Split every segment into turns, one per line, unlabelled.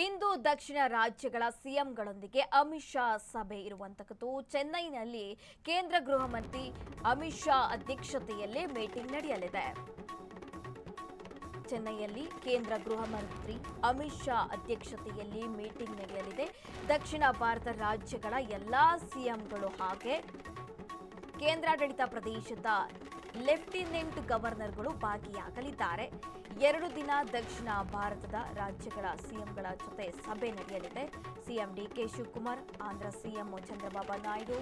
ಇಂದು ದಕ್ಷಿಣ ರಾಜ್ಯಗಳ ಸಿಎಂಗಳೊಂದಿಗೆ ಅಮಿತ್ ಶಾ ಸಭೆ ಇರುವಂತದ್ದು. ಚೆನ್ನೈನಲ್ಲಿ ಕೇಂದ್ರ ಗೃಹ ಮಂತ್ರಿ ಅಮಿತ್ ಶಾ ಅಧ್ಯಕ್ಷತೆಯಲ್ಲಿ ಮೀಟಿಂಗ್ ನಡೆಯಲಿದೆ. ಚೆನ್ನೈಯಲ್ಲಿ ಕೇಂದ್ರ ಗೃಹ ಮಂತ್ರಿ ಅಮಿತ್ ಶಾ ಅಧ್ಯಕ್ಷತೆಯಲ್ಲಿ ಮೀಟಿಂಗ್ ನಡೆಯಲಿದೆ. ದಕ್ಷಿಣ ಭಾರತ ರಾಜ್ಯಗಳ ಎಲ್ಲಾ ಸಿಎಂಗಳು ಹಾಗೆ ಕೇಂದ್ರಾಡಳಿತ ಪ್ರದೇಶದ ಲೆಫ್ಟಿನೆಂಟ್ ಗವರ್ನರ್ಗಳು ಭಾಗಿಯಾಗಲಿದ್ದಾರೆ. 2 ದಿನ ದಕ್ಷಿಣ ಭಾರತದ ರಾಜ್ಯಗಳ ಸಿಎಂಗಳ ಜೊತೆ ಸಭೆ ನಡೆಯಲಿದೆ. CM DK Shivakumar, Andhra CM Chandrababu Naidu,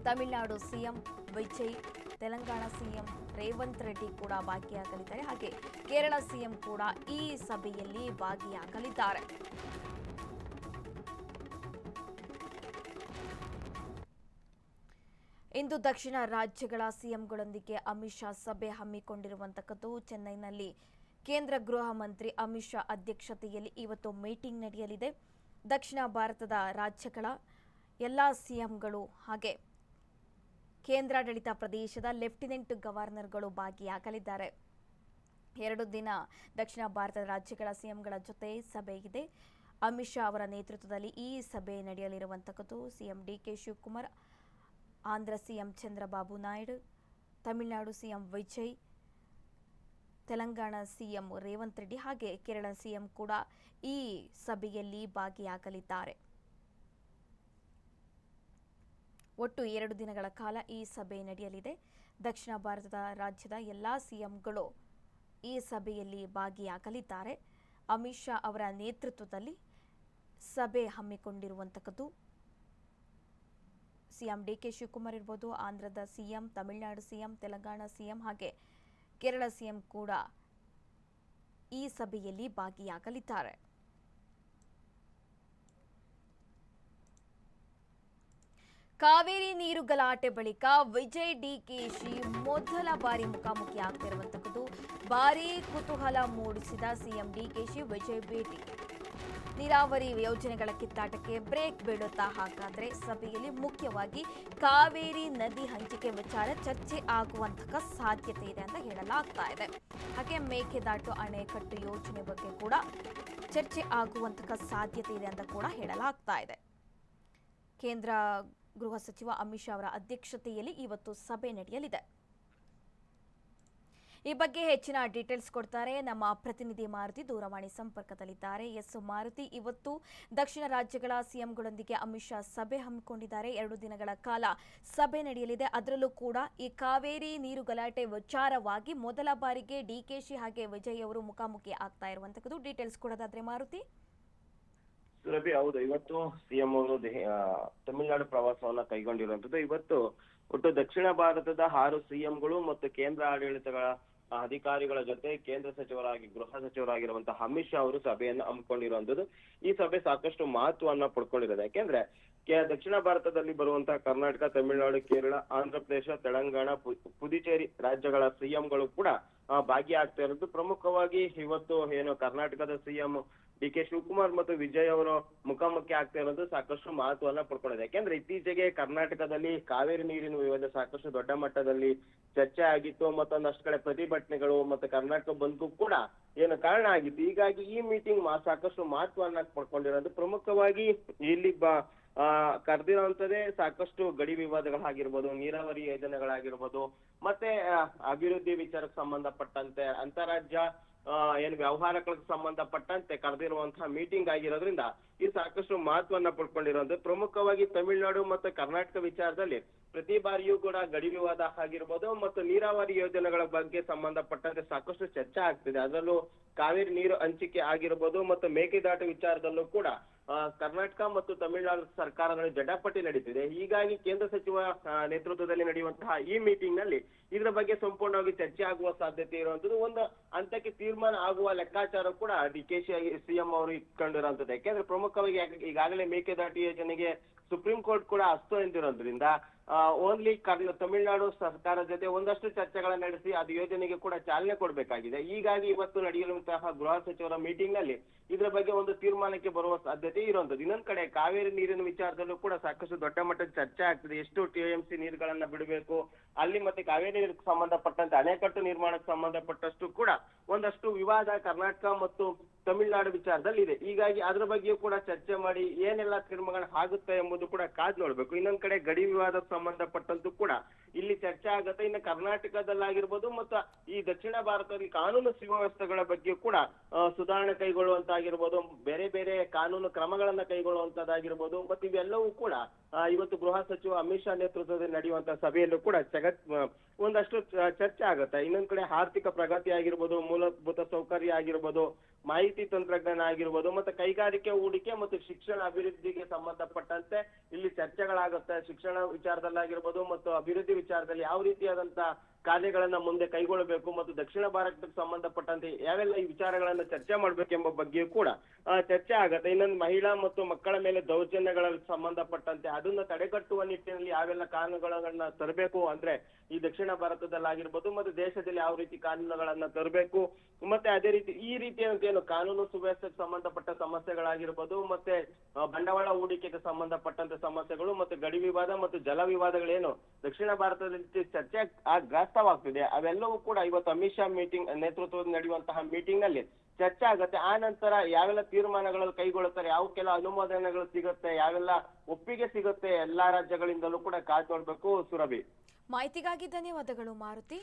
Tamil Nadu CM Vijay, Telangana CM Revanth Reddy ಕೂಡ ಭಾಗಿಯಾಗಲಿದ್ದಾರೆ. ಹಾಗೆ ಕೇರಳ ಸಿಎಂ ಕೂಡ ಈ ಸಭೆಯಲ್ಲಿ ಭಾಗಿಯಾಗಲಿದ್ದಾರೆ. ಇಂದು ದಕ್ಷಿಣ ರಾಜ್ಯಗಳ ಸಿಎಂಗಳೊಂದಿಗೆ ಅಮಿತ್ ಶಾ ಸಭೆ ಹಮ್ಮಿಕೊಂಡಿರುವಂತದ್ದು. ಚೆನ್ನೈನಲ್ಲಿ ಕೇಂದ್ರ ಗೃಹ ಮಂತ್ರಿ ಅಮಿತ್ ಶಾ ಅಧ್ಯಕ್ಷತೆಯಲ್ಲಿ ಇವತ್ತು ಮೀಟಿಂಗ್ ನಡೆಯಲಿದೆ. ದಕ್ಷಿಣ ಭಾರತದ ರಾಜ್ಯಗಳ ಎಲ್ಲ ಸಿಎಂಗಳು ಹಾಗೆ ಕೇಂದ್ರಾಡಳಿತ ಪ್ರದೇಶದ ಲೆಫ್ಟಿನೆಂಟ್ ಗವರ್ನರ್ಗಳು ಭಾಗಿಯಾಗಲಿದ್ದಾರೆ. 2 ದಿನ ದಕ್ಷಿಣ ಭಾರತದ ರಾಜ್ಯಗಳ ಸಿಎಂಗಳ ಜೊತೆ ಸಭೆ ಇದೆ. ಅಮಿತ್ ಶಾ ಅವರ ನೇತೃತ್ವದಲ್ಲಿ ಈ ಸಭೆ ನಡೆಯಲಿರುವಂತದ್ದು. CM DK Shivakumar, Andhra CM Chandrababu Naidu, Tamil Nadu CM Vijay, Telangana CM Revanth Reddy ಹಾಗೆ ಕೇರಳ ಸಿಎಂ ಕೂಡ ಈ ಸಭೆಯಲ್ಲಿ ಭಾಗಿಯಾಗಲಿದ್ದಾರೆ. ಒಟ್ಟು 2 ದಿನಗಳ ಕಾಲ ಈ ಸಭೆ ನಡೆಯಲಿದೆ. ದಕ್ಷಿಣ ಭಾರತದ ರಾಜ್ಯದ ಎಲ್ಲಾ ಸಿಎಂಗಳು ಈ ಸಭೆಯಲ್ಲಿ ಭಾಗಿಯಾಗಲಿದ್ದಾರೆ. ಅಮಿತ್ ಶಾ ಅವರ ನೇತೃತ್ವದಲ್ಲಿ ಸಭೆ ಹಮ್ಮಿಕೊಂಡಿರುವಂತದ್ದು. ಸಿಎಂ ಡಿಕೆ ಶಿವಕುಮಾರ್ ಇರ್ಬೋದು, ಆಂಧ್ರದ CM, Tamil Nadu CM, Telangana CM ಹಾಗೆ ಕೇರಳ ಸಿಎಂ ಕೂಡ ಈ ಸಭೆಯಲ್ಲಿ ಭಾಗಿಯಾಗಲಿದ್ದಾರೆ. ಕಾವೇರಿ ನೀರು ಗಲಾಟೆ ಬಳಿಕ ವಿಜಯ್ ಡಿಕೆಶಿ ಮೊದಲ ಬಾರಿ ಮುಖಾಮುಖಿ ಆಗ್ತಿರುವಂತದ್ದು. ಭಾರೀ ಕುತೂಹಲ ಮೂಡಿಸಿದ ಸಿಎಂ ಡಿಕೆಶಿ ವಿಜಯ್ ಭೇಟಿ. ನೀರಾವರಿ ಯೋಜನೆಗಳ ಕಿತ್ತಾಟಕ್ಕೆ ಬ್ರೇಕ್ ಬೀಳುತ್ತಾ? ಹಾಗಾದ್ರೆ ಸಭೆಯಲ್ಲಿ ಮುಖ್ಯವಾಗಿ ಕಾವೇರಿ ನದಿ ಹಂಚಿಕೆ ವಿಚಾರ ಚರ್ಚೆ ಆಗುವಂತಹ ಸಾಧ್ಯತೆ ಇದೆ ಅಂತ ಹೇಳಲಾಗ್ತಾ ಇದೆ. ಹಾಗೆ ಮೇಕೆದಾಟು ಅಣೆಕಟ್ಟು ಯೋಜನೆ ಬಗ್ಗೆ ಕೂಡ ಚರ್ಚೆ ಆಗುವಂತಹ ಸಾಧ್ಯತೆ ಇದೆ ಅಂತ ಕೂಡ ಹೇಳಲಾಗ್ತಾ ಇದೆ. ಕೇಂದ್ರ ಗೃಹ ಸಚಿವ ಅಮಿತ್ ಶಾ ಅವರ ಅಧ್ಯಕ್ಷತೆಯಲ್ಲಿ ಇವತ್ತು ಸಭೆ ನಡೆಯಲಿದೆ. ಈ ಬಗ್ಗೆ ಹೆಚ್ಚಿನ ಡೀಟೇಲ್ಸ್ ಕೊಡ್ತಾರೆ ನಮ್ಮ ಪ್ರತಿನಿಧಿ ಮಾರುತಿ, ದೂರವಾಣಿ ಸಂಪರ್ಕದಲ್ಲಿದ್ದಾರೆ. ಎಸ್ ಮಾರುತಿ, ಇವತ್ತು ದಕ್ಷಿಣ ರಾಜ್ಯಗಳ ಸಿಎಂಗಳೊಂದಿಗೆ ಅಮಿತ್ ಶಾ ಸಭೆ ಹಮ್ಮಿಕೊಂಡಿದ್ದಾರೆ. 2 ದಿನಗಳ ಕಾಲ ಸಭೆ ನಡೆಯಲಿದೆ. ಅದರಲ್ಲೂ ಕೂಡ ಈ ಕಾವೇರಿ ನೀರು ಗಲಾಟೆ ವಿಚಾರವಾಗಿ ಮೊದಲ ಬಾರಿಗೆ ಡಿಕೆಶಿ ಹಾಗೆ ವಿಜಯ್ ಅವರು ಮುಖಾಮುಖಿ ಆಗ್ತಾ ಇರುವಂತದ್ದು. ಡೀಟೇಲ್ಸ್ ಕೊಡೋದಾದ್ರೆ ಮಾರುತಿ.
ಸುರಭಿ, ಹೌದು, ಇವತ್ತು ಸಿಎಂ ಅವರು ತಮಿಳುನಾಡು ಪ್ರವಾಸವನ್ನ ಕೈಗೊಂಡಿರುವಂತದ್ದು. ಇವತ್ತು ಒಟ್ಟು ದಕ್ಷಿಣ ಭಾರತದ 6 ಸಿಎಂಗಳು ಮತ್ತು ಕೇಂದ್ರ ಆಡಳಿತಗಳ ಅಧಿಕಾರಿಗಳ ಜೊತೆ ಕೇಂದ್ರ ಸಚಿವರಾಗಿ ಗೃಹ ಸಚಿವರಾಗಿರುವಂತಹ ಅಮಿತ್ ಶಾ ಅವರು ಸಭೆಯನ್ನು ಹಮ್ಮಿಕೊಂಡಿರುವಂತದ್ದು. ಈ ಸಭೆ ಸಾಕಷ್ಟು ಮಹತ್ವವನ್ನ ಪಡ್ಕೊಂಡಿರೋದು. ಯಾಕೆಂದ್ರೆ ದಕ್ಷಿಣ ಭಾರತದಲ್ಲಿ ಬರುವಂತಹ ಕರ್ನಾಟಕ, ತಮಿಳುನಾಡು, ಕೇರಳ, ಆಂಧ್ರ ಪ್ರದೇಶ, ತೆಲಂಗಾಣ, ಪುದುಚೇರಿ ರಾಜ್ಯಗಳ ಸಿಎಂಗಳು ಕೂಡ ಭಾಗಿಯಾಗ್ತಾ ಇರೋದು. ಪ್ರಮುಖವಾಗಿ ಇವತ್ತು ಏನು ಕರ್ನಾಟಕದ ಸಿಎಂ ಡಿಕೆ ಶಿವಕುಮಾರ್ ಮತ್ತು ವಿಜಯ್ ಅವರು ಮುಖಾಮುಖಿ ಆಗ್ತಾ ಇರೋದು ಸಾಕಷ್ಟು ಮಹತ್ವವನ್ನ ಪಡ್ಕೊಂಡಿದೆ. ಯಾಕೆಂದ್ರೆ ಇತ್ತೀಚೆಗೆ ಕರ್ನಾಟಕದಲ್ಲಿ ಕಾವೇರಿ ನೀರಿನ ವಿವಾದ ಸಾಕಷ್ಟು ದೊಡ್ಡ ಮಟ್ಟದಲ್ಲಿ ಚರ್ಚೆ ಆಗಿತ್ತು. ಮತ್ತೊಂದಷ್ಟು ಕಡೆ ಪ್ರತಿಭಟನೆಗಳು ಮತ್ತೆ ಕರ್ನಾಟಕ ಬಂದ್ಗೂ ಕೂಡ ಏನು ಕಾರಣ ಆಗಿತ್ತು. ಹೀಗಾಗಿ ಈ ಮೀಟಿಂಗ್ ಸಾಕಷ್ಟು ಮಹತ್ವವನ್ನ ಪಡ್ಕೊಂಡಿರೋದು. ಪ್ರಮುಖವಾಗಿ ಇಲ್ಲಿ ಕರೆದಿರುವಂತದೇ ಸಾಕಷ್ಟು ಗಡಿ ವಿವಾದಗಳಾಗಿರ್ಬೋದು, ನೀರಾವರಿ ಯೋಜನೆಗಳಾಗಿರ್ಬೋದು, ಮತ್ತೆ ಅಭಿವೃದ್ಧಿ ವಿಚಾರಕ್ಕೆ ಸಂಬಂಧಪಟ್ಟಂತೆ ಅಂತಾರಾಜ್ಯ ಏನು ವ್ಯವಹಾರಗಳಿಗೆ ಸಂಬಂಧಪಟ್ಟಂತೆ ಕರೆದಿರುವಂತಹ ಮೀಟಿಂಗ್ ಆಗಿರೋದ್ರಿಂದ ಈ ಸಾಕಷ್ಟು ಮಹತ್ವವನ್ನ ಪಡ್ಕೊಂಡಿರುವಂತ. ಪ್ರಮುಖವಾಗಿ ತಮಿಳುನಾಡು ಮತ್ತು ಕರ್ನಾಟಕ ವಿಚಾರದಲ್ಲಿ ಪ್ರತಿ ಬಾರಿಯೂ ಕೂಡ ಗಡಿ ವಿವಾದ ಆಗಿರ್ಬೋದು ಮತ್ತು ನೀರಾವರಿ ಯೋಜನೆಗಳ ಬಗ್ಗೆ ಸಂಬಂಧಪಟ್ಟಂತೆ ಸಾಕಷ್ಟು ಚರ್ಚೆ ಆಗ್ತಿದೆ. ಅದರಲ್ಲೂ ಕಾವೇರಿ ನೀರು ಹಂಚಿಕೆ ಆಗಿರ್ಬೋದು ಮತ್ತು ಮೇಕೆದಾಟು ವಿಚಾರದಲ್ಲೂ ಕೂಡ ಕರ್ನಾಟಕ ಮತ್ತು ತಮಿಳುನಾಡು ಸರ್ಕಾರಗಳ ಜಟಾಪಟಿ ನಡೀತಿದೆ. ಹೀಗಾಗಿ ಕೇಂದ್ರ ಸಚಿವ ನೇತೃತ್ವದಲ್ಲಿ ನಡೆಯುವಂತಹ ಈ ಮೀಟಿಂಗ್ ನಲ್ಲಿ ಇದರ ಬಗ್ಗೆ ಸಂಪೂರ್ಣವಾಗಿ ಚರ್ಚೆ ಆಗುವ ಸಾಧ್ಯತೆ ಇರುವಂತದ್ದು. ಒಂದು ಹಂತಕ್ಕೆ ತೀರ್ಮಾನ ಆಗುವ ಲೆಕ್ಕಾಚಾರ ಕೂಡ ಡಿಕೆಶಿ ಸಿಎಂ ಅವರು ಇಟ್ಕೊಂಡಿರುವಂತದ್ದು. ಯಾಕೆಂದ್ರೆ ಪ್ರಮುಖವಾಗಿ ಈಗಾಗಲೇ ಮೇಕೆದಾಟು ಯೋಜನೆಗೆ ಸುಪ್ರೀಂ ಕೋರ್ಟ್ ಕೂಡ ಅಸ್ತು ಎಂದಿರೋದ್ರಿಂದ ಓನ್ಲಿ ತಮಿಳುನಾಡು ಸರ್ಕಾರದ ಜೊತೆ ಒಂದಷ್ಟು ಚರ್ಚೆಗಳನ್ನ ನಡೆಸಿ ಅದು ಯೋಜನೆಗೆ ಕೂಡ ಚಾಲನೆ ಕೊಡಬೇಕಾಗಿದೆ. ಹೀಗಾಗಿ ಇವತ್ತು ನಡೆಯಲಿರುವಂತಹ ಗೃಹ ಸಚಿವರ ಮೀಟಿಂಗ್ ನಲ್ಲಿ ಇದರ ಬಗ್ಗೆ ಒಂದು ತೀರ್ಮಾನಕ್ಕೆ ಬರುವ ಸಾಧ್ಯತೆ ಇರುವಂತದ್ದು. ಇನ್ನೊಂದ್ ಕಡೆ ಕಾವೇರಿ ನೀರಿನ ವಿಚಾರದಲ್ಲೂ ಕೂಡ ಸಾಕಷ್ಟು ದೊಡ್ಡ ಮಟ್ಟದ ಚರ್ಚೆ ಆಗ್ತದೆ. ಎಷ್ಟು ಟಿಎಂಸಿ ನೀರುಗಳನ್ನ ಬಿಡಬೇಕು ಅಲ್ಲಿ, ಮತ್ತೆ ಕಾವೇರಿ ನೀರಿಗೆ ಸಂಬಂಧಪಟ್ಟಂತೆ ಅಣೆಕಟ್ಟು ನಿರ್ಮಾಣಕ್ಕೆ ಸಂಬಂಧಪಟ್ಟಷ್ಟು ಕೂಡ ಒಂದಷ್ಟು ವಿವಾದ ಕರ್ನಾಟಕ ಮತ್ತು ತಮಿಳುನಾಡು ವಿಚಾರದಲ್ಲಿ ಇದೆ. ಹೀಗಾಗಿ ಅದ್ರ ಬಗ್ಗೆಯೂ ಕೂಡ ಚರ್ಚೆ ಮಾಡಿ ಏನೆಲ್ಲ ತೀರ್ಮಾನ ಆಗುತ್ತೆ ಎಂಬುದು ಕೂಡ ಕಾದ್ ನೋಡ್ಬೇಕು. ಇನ್ನೊಂದ್ ಕಡೆ ಗಡಿ ವಿವಾದಕ್ಕೆ ಸಂಬಂಧಪಟ್ಟಂತೂ ಕೂಡ ಇಲ್ಲಿ ಚರ್ಚೆ ಆಗುತ್ತೆ. ಇನ್ನು ಕರ್ನಾಟಕದಲ್ಲಾಗಿರ್ಬೋದು ಮತ್ತು ಈ ದಕ್ಷಿಣ ಭಾರತದಲ್ಲಿ ಕಾನೂನು ಸುವ್ಯವಸ್ಥೆಗಳ ಬಗ್ಗೆ ಕೂಡ ಸುಧಾರಣೆ ಕೈಗೊಳ್ಳುವಂತಾಗಿರ್ಬೋದು, ಬೇರೆ ಬೇರೆ ಕಾನೂನು ಕ್ರಮಗಳನ್ನ ಕೈಗೊಳ್ಳುವಂತದ್ದಾಗಿರ್ಬೋದು. ಮತ್ತು ಇವೆಲ್ಲವೂ ಕೂಡ ಇವತ್ತು ಗೃಹ ಸಚಿವ ಅಮಿತ್ ಶಾ ನೇತೃತ್ವದಲ್ಲಿ ನಡೆಯುವಂತಹ ಸಭೆಯಲ್ಲೂ ಕೂಡ ಒಂದಷ್ಟು ಚರ್ಚೆ ಆಗುತ್ತೆ. ಇನ್ನೊಂದ್ ಕಡೆ ಆರ್ಥಿಕ ಪ್ರಗತಿ ಆಗಿರ್ಬೋದು, ಮೂಲಭೂತ ಸೌಕರ್ಯ ಆಗಿರ್ಬೋದು, ಮಾಹಿತಿ ತಂತ್ರಜ್ಞಾನ ಆಗಿರ್ಬೋದು, ಮತ್ತೆ ಕೈಗಾರಿಕೆ ಹೂಡಿಕೆ ಮತ್ತು ಶಿಕ್ಷಣ ಅಭಿವೃದ್ಧಿಗೆ ಸಂಬಂಧಪಟ್ಟಂತೆ ಇಲ್ಲಿ ಚರ್ಚೆಗಳಾಗುತ್ತೆ. ಶಿಕ್ಷಣ ವಿಚಾರದಲ್ಲಾಗಿರ್ಬೋದು ಮತ್ತು ಅಭಿವೃದ್ಧಿ ವಿಚಾರದಲ್ಲಿ ಯಾವ ರೀತಿಯಾದಂತ ಕಾರ್ಯಗಳನ್ನ ಮುಂದೆ ಕೈಗೊಳ್ಳಬೇಕು ಮತ್ತು ದಕ್ಷಿಣ ಭಾರತಕ್ಕೆ ಸಂಬಂಧಪಟ್ಟಂತೆ ಯಾವೆಲ್ಲ ಈ ವಿಚಾರಗಳನ್ನ ಚರ್ಚೆ ಮಾಡ್ಬೇಕೆಂಬ ಬಗ್ಗೆಯೂ ಕೂಡ ಚರ್ಚೆ ಆಗತ್ತೆ. ಇನ್ನೊಂದು ಮಹಿಳಾ ಮತ್ತು ಮಕ್ಕಳ ಮೇಲೆ ದೌರ್ಜನ್ಯಗಳ ಸಂಬಂಧಪಟ್ಟಂತೆ ಅದನ್ನ ತಡೆಗಟ್ಟುವ ನಿಟ್ಟಿನಲ್ಲಿ ಯಾವೆಲ್ಲ ಕಾನೂನುಗಳನ್ನ ತರಬೇಕು ಅಂದ್ರೆ ಈ ದಕ್ಷಿಣ ಭಾರತದಲ್ಲಾಗಿರ್ಬೋದು ಮತ್ತು ದೇಶದಲ್ಲಿ ಯಾವ ರೀತಿ ಕಾನೂನುಗಳನ್ನ ತರಬೇಕು, ಮತ್ತೆ ಅದೇ ರೀತಿ ಈ ರೀತಿಯಾದಂತ ಏನು ಕಾನೂನು ಸುವ್ಯವಸ್ಥೆಗೆ ಸಂಬಂಧಪಟ್ಟ ಸಮಸ್ಯೆಗಳಾಗಿರ್ಬೋದು, ಮತ್ತೆ ಬಂಡವಾಳ ಹೂಡಿಕೆಗೆ ಸಂಬಂಧಪಟ್ಟಂತ ಸಮಸ್ಯೆಗಳು, ಮತ್ತೆ ಗಡಿ ವಿವಾದ ಮತ್ತು ಜಲ ವಿವಾದಗಳೇನು ದಕ್ಷಿಣ ಭಾರತದಲ್ಲಿ ಚರ್ಚೆ ಗ್ರಾಸ್ತವಾಗ್ತಿದೆ, ಅವೆಲ್ಲವೂ ಕೂಡ ಇವತ್ತು ಅಮಿತ್ ಶಾ ನೇತೃತ್ವದಲ್ಲಿ ನಡೆಯುವಂತಹ ಮೀಟಿಂಗ್ ನಲ್ಲಿ ಚರ್ಚೆ ಆಗತ್ತೆ. ಆ ನಂತರ ಯಾವೆಲ್ಲ ತೀರ್ಮಾನಗಳಲ್ಲಿ ಕೈಗೊಳ್ಳುತ್ತಾರೆ, ಯಾವ ಕೆಲ ಅನುಮೋದನೆಗಳು ಸಿಗುತ್ತೆ, ಯಾವೆಲ್ಲ ಒಪ್ಪಿಗೆ ಸಿಗುತ್ತೆ ಎಲ್ಲಾ ರಾಜ್ಯಗಳಿಂದಲೂ ಕೂಡ ಕಾದ್ ನೋಡ್ಬೇಕು. ಸುರಭಿ,
ಮಾಹಿತಿಗಾಗಿ ಧನ್ಯವಾದಗಳು ಮಾರುತಿ.